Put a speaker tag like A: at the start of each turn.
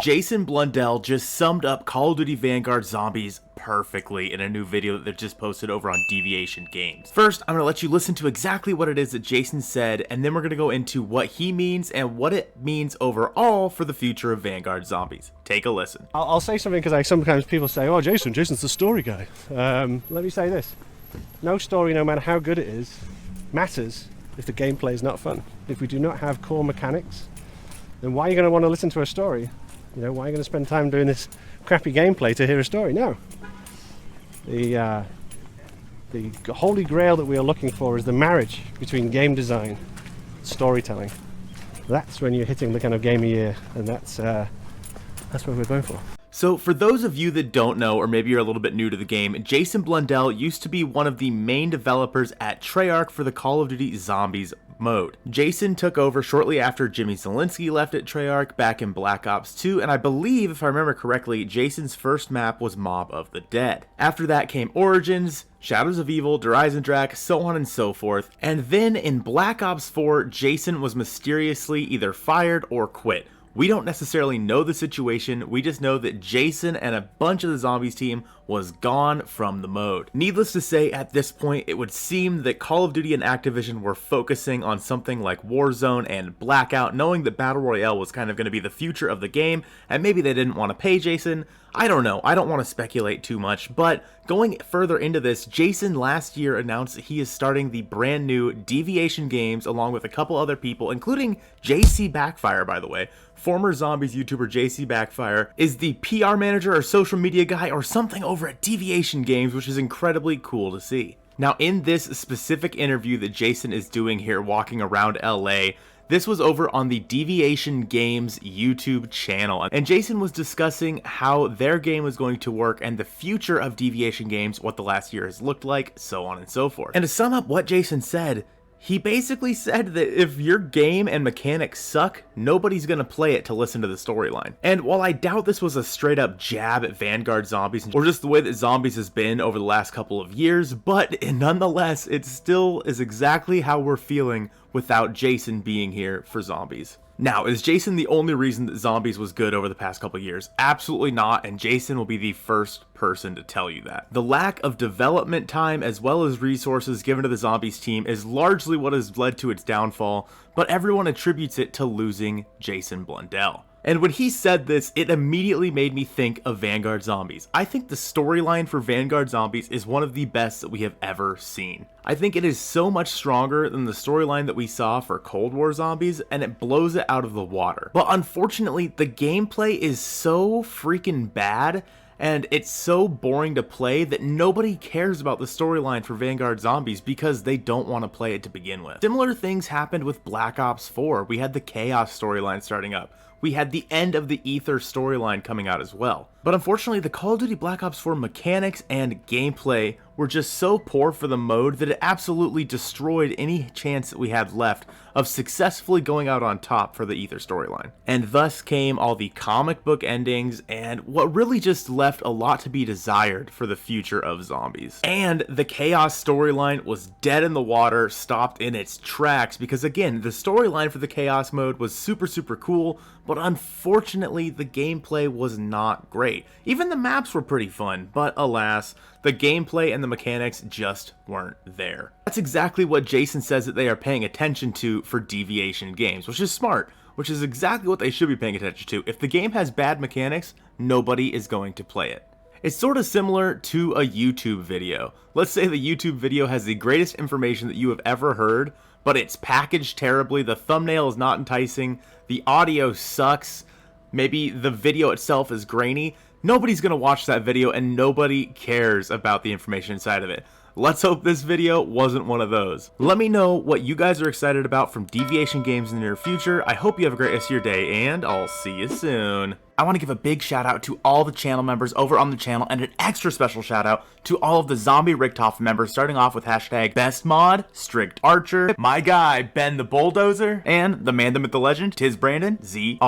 A: Jason Blundell just summed up Call of Duty Vanguard Zombies perfectly in a new video that they just posted over on Deviation Games. First, I'm going to let you listen to exactly what it is that Jason said, and then we're going to go into what he means and what it means overall for the future of Vanguard Zombies. Take a listen.
B: I'll say something because sometimes people say, oh, Jason's the story guy. Let me say this. No story, no matter how good it is, matters if the gameplay is not fun. If we do not have core mechanics, then why are you going to want to listen to a story? You know, why are you going to spend time doing this crappy gameplay to hear a story? No. The holy grail that we are looking for is the marriage between game design and storytelling. That's when you're hitting the kind of game of year, and that's what we're going for.
A: So for those of you that don't know, or maybe you're a little bit new to the game, Jason Blundell used to be one of the main developers at Treyarch for the Call of Duty Zombies mode. Jason took over shortly after Jimmy Zielinski left at Treyarch back in Black Ops 2, and I believe, if I remember correctly, Jason's first map was Mob of the Dead. After that came Origins, Shadows of Evil, Drak, so on and so forth, and then in Black Ops 4, Jason was mysteriously either fired or quit. We don't necessarily know the situation, we just know that Jason and a bunch of the Zombies team was gone from the mode. Needless to say, at this point, it would seem that Call of Duty and Activision were focusing on something like Warzone and Blackout, knowing that Battle Royale was kind of going to be the future of the game, and maybe they didn't want to pay Jason. I don't know, I don't want to speculate too much, but going further into this, Jason last year announced that he is starting the brand new Deviation Games along with a couple other people, including JC Backfire, by the way. Former Zombies YouTuber JC Backfire is the PR manager or social media guy or something over at Deviation Games, which is incredibly cool to see. Now, in this specific interview that Jason is doing here walking around LA, this was over on the Deviation Games YouTube channel, and Jason was discussing how their game was going to work and the future of Deviation Games, what the last year has looked like, so on and so forth. And to sum up what Jason said, he basically said that if your game and mechanics suck, nobody's gonna play it to listen to the storyline. And while I doubt this was a straight up jab at Vanguard Zombies, or just the way that Zombies has been over the last couple of years, but nonetheless, it still is exactly how we're feeling without Jason being here for Zombies. Now, is Jason the only reason that Zombies was good over the past couple years? Absolutely not, and Jason will be the first person to tell you that. The lack of development time as well as resources given to the Zombies team is largely what has led to its downfall, but everyone attributes it to losing Jason Blundell. And when he said this, it immediately made me think of Vanguard Zombies. I think the storyline for Vanguard Zombies is one of the best that we have ever seen. I think it is so much stronger than the storyline that we saw for Cold War Zombies, and it blows it out of the water. But unfortunately, the gameplay is so freaking bad, and it's so boring to play that nobody cares about the storyline for Vanguard Zombies because they don't want to play it to begin with. Similar things happened with Black Ops 4. We had the Chaos storyline starting up. We had the end of the Ether storyline coming out as well. But unfortunately, the Call of Duty Black Ops 4 mechanics and gameplay were just so poor for the mode that it absolutely destroyed any chance that we had left of successfully going out on top for the Ether storyline. And thus came all the comic book endings and what really just left a lot to be desired for the future of Zombies. And the Chaos storyline was dead in the water, stopped in its tracks, because again, the storyline for the Chaos mode was super cool, but unfortunately the gameplay was not great. Even the maps were pretty fun, but alas, the gameplay and the mechanics just weren't there. That's exactly what Jason says that they are paying attention to for Deviation Games, which is smart, which is exactly what they should be paying attention to. If the game has bad mechanics, nobody is going to play it. It's sort of similar to a YouTube video. Let's say the YouTube video has the greatest information that you have ever heard, but it's packaged terribly, the thumbnail is not enticing, the audio sucks, maybe the video itself is grainy. Nobody's gonna watch that video and nobody cares about the information inside of it. Let's hope this video wasn't one of those. Let me know what you guys are excited about from Deviation Games in the near future. I hope you have a great rest of your day, and I'll see you soon. I want to give a big shout out to all the channel members over on the channel, and an extra special shout out to all of the Zombie Richtofen members, starting off with hashtag BestMod, Strict Archer, my guy Ben the Bulldozer, and the man, the myth, the legend, Tiz Brandon, ZR.